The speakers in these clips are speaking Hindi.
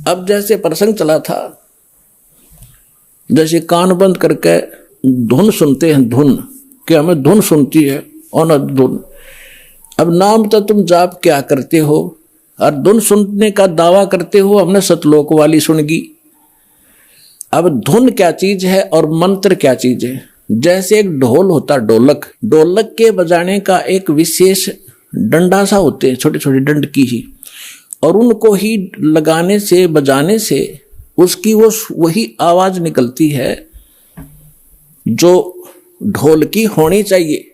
अब जैसे प्रसंग चला था, जैसे कान बंद करके धुन सुनते हैं, धुन कि हमें धुन सुनती है और धुन। अब नाम तो तुम जाप क्या करते हो और धुन सुनने का दावा करते हो हमने सतलोक वाली सुनगी। अब धुन क्या चीज है और मंत्र क्या चीज है। जैसे एक ढोल होता, ढोलक, ढोलक के बजाने का एक विशेष डंडा सा होते हैं, छोटे छोटे डंड की ही, और उनको ही लगाने से बजाने से उसकी वो वही आवाज निकलती है जो ढोल की होनी चाहिए।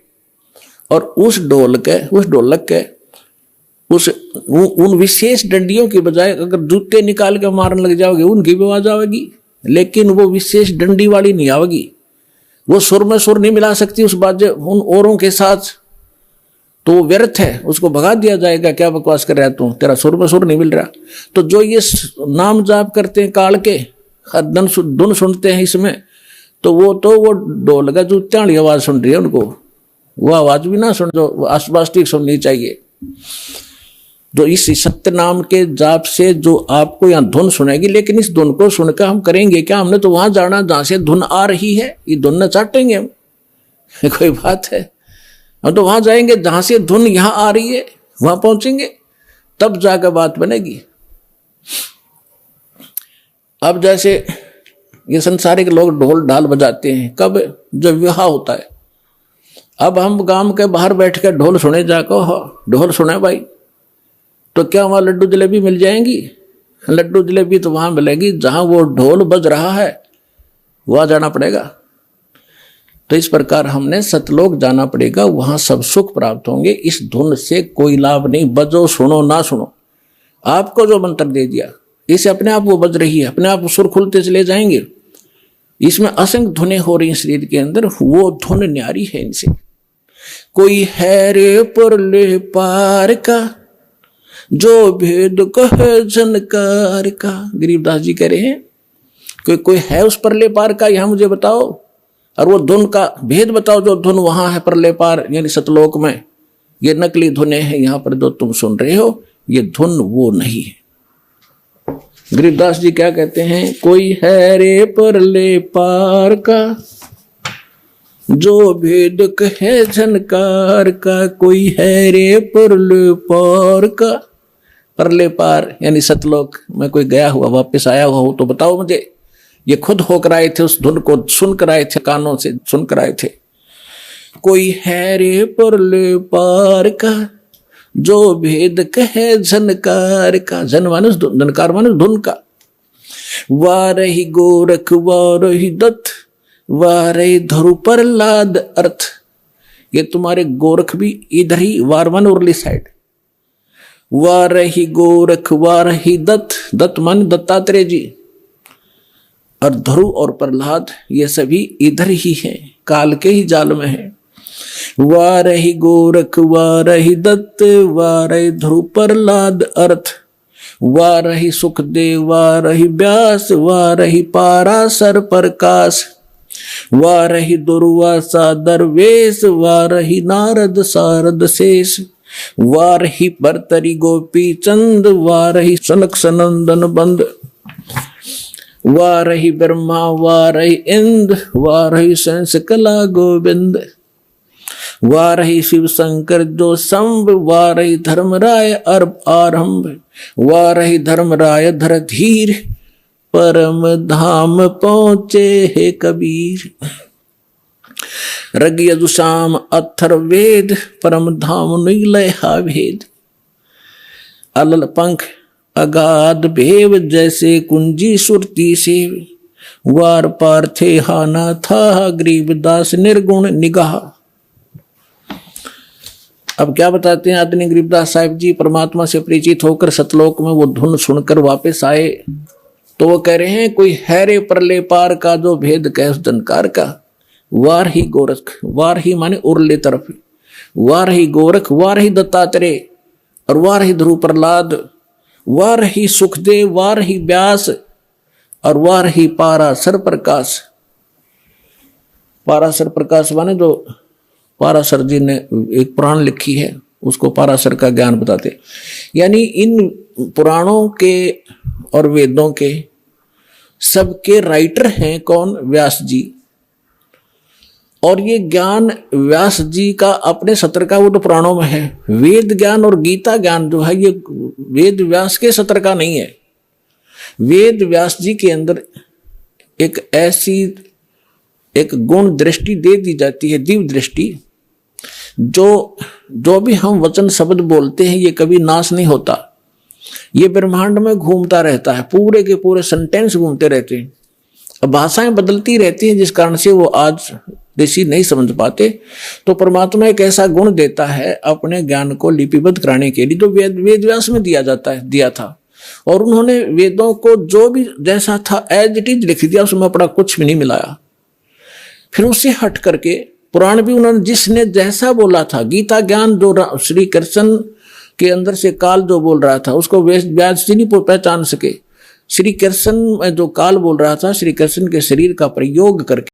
और उस ढोलक के उन विशेष डंडियों की बजाय अगर जूते निकाल के मारने लग जाओगे उनकी भी आवाज आवेगी, लेकिन वो विशेष डंडी वाली नहीं आवेगी। वो सुर में सुर नहीं मिला सकती उस बाजे उन औरों के साथ, तो वो व्यर्थ है, उसको भगा दिया जाएगा। क्या बकवास कर रहा है तू, तेरा सुर में सुर नहीं मिल रहा। तो जो ये नाम जाप करते हैं काल के, धुन सुनते हैं इसमें, तो वो ढोल का जूत्या वाली आवाज सुन रही है, उनको वो आवाज भी ना सुन जो आसपास ठीक सुननी चाहिए। जो इस सत्य नाम के जाप से जो आपको यहाँ धुन सुनेगी, लेकिन इस धुन को सुनकर हम करेंगे क्या? हमने तो वहां जाना जहां से धुन आ रही है, ये धुन न चाटेंगे हम कोई बात है? हम तो वहां जाएंगे जहां से धुन यहाँ आ रही है, वहां पहुंचेंगे तब जाकर बात बनेगी। अब जैसे ये संसारिक लोग ढोल ढाल बजाते हैं कब? जब विवाह होता है। अब हम गांव के बाहर बैठ कर ढोल सुने जाकर, ढोल सुने भाई, तो क्या वहां लड्डू जलेबी मिल जाएंगी? लड्डू जलेबी तो वहां मिलेगी जहां वो ढोल बज रहा है, वहां जाना पड़ेगा। तो इस प्रकार हमने सतलोक जाना पड़ेगा, वहां सब सुख प्राप्त होंगे। इस धुन से कोई लाभ नहीं, बजो सुनो ना सुनो। आपको जो मंत्र दे दिया इसे अपने आप वो बज रही है, अपने आप सुर खुलते चले जाएंगे। इसमें असंख्य धुनें हो रही हैं शरीर के अंदर, वो धुन न्यारी है इनसे। कोई है रे परले पार का जो भेद कहे झनकार का, गरीबदास जी कह रहे हैं कोई है उस परले पार का, यहां मुझे बताओ, और वो धुन का भेद बताओ जो धुन वहां है परले पार यानी सतलोक में। ये नकली धुनें हैं, यहां पर जो तुम सुन रहे हो ये धुन वो नहीं है। गरीबदास जी क्या कहते हैं? कोई है रे परले पार का जो भेद कहे झनकार का, कोई है रे परले पार का। परले पार यानी सतलोक में कोई गया हुआ वापस आया हुआ हो तो बताओ मुझे। ये खुद होकर आए थे, उस धुन को सुनकर आए थे, कानों से सुनकर आए थे। कोई है रे परले पार का जो भेद कहे झनकार का, झन मानुष झनकार मानुष धुन का। वारही गोरख वारही दत्त वारही धरु प्रहलाद अर्थ। ये तुम्हारे गोरख भी इधर ही वारवन उर्ली साइड। वारही गोरख वारही दत्त, दत्त मान दत्तात्रेय जी, और ध्रुव और प्रहलाद ये सभी इधर ही हैं, काल के ही जाल में हैं। वारही गोरख वारही दत्त वारही ध्रुव प्रहलाद अर्थ। वारही सुखदेव वारही व्यास वारही पाराशर प्रकाश। वारही दुर्वासा दरवेश वारही नारद सारद शेष। वारही भर्तरी गोपी चंद वारही सनक सनंदन बंद। वारही ब्रह्मा वारही इंद्र वारही संस कला गोविंद। वारही शिव शंकर जो संभ वारही धर्मराय अर्भ आरंभ। वारही धर्मराय धर धीर परम धाम पहुंचे हे कबीर। रग यजुषाम अथर वेद परम धाम नीलय हा भेद। अलल पंख अगाध भेव जैसे कुंजी सुरती सेव। वार पार थे हाना था गरीबदास निर्गुण निगाह। अब क्या बताते हैं आदरणीय गरीबदास साहिब जी? परमात्मा से परिचित होकर सतलोक में वो धुन सुनकर वापस आए तो वो कह रहे हैं कोई है रे परले पार का जो भेद कहे उस जनकार का। वार ही गोरख, वार ही माने उरले तरफ, वार ही गोरख वार ही दत्तात्रेय और वार ही ध्रुव प्रहलाद। वार ही सुखदेव वार ही व्यास और वार ही पाराशर प्रकाश। पाराशर प्रकाश माने जो पाराशर जी ने एक पुराण लिखी है उसको पाराशर का ज्ञान बताते। यानी इन पुराणों के और वेदों के सबके राइटर हैं कौन? व्यास जी। और ये ज्ञान व्यास जी का अपने सत्र का वो तो पुराणों में है। वेद ज्ञान और गीता ज्ञान जो है ये वेद व्यास के सत्र का नहीं है। वेद व्यास जी के अंदर एक ऐसी एक गुण दृष्टि दे दी जाती है, दिव्य दृष्टि, जो भी हम वचन शब्द बोलते हैं ये कभी नाश नहीं होता। ये ब्रह्मांड में घूमता रहता है, पूरे के पूरे सेंटेंस घूमते रहते हैं। अब भाषाएं बदलती रहती हैं जिस कारण से वो आज ऋषि नहीं समझ पाते। तो परमात्मा एक ऐसा गुण देता है अपने ज्ञान को लिपिबद्ध कराने के लिए, जो वेद व्यास में दिया था। और उन्होंने वेदों को जो भी जैसा था एज इट इज लिख दिया, उसमें अपना कुछ भी नहीं मिलाया। फिर उससे हट करके पुराण भी उन्होंने जिसने जैसा बोला था, गीता ज्ञान जो श्री कृष्ण के अंदर से काल जो बोल रहा था उसको व्यास जी नहीं पहचान सके। श्री कृष्ण जो काल बोल रहा था, श्री कृष्ण के शरीर का प्रयोग करके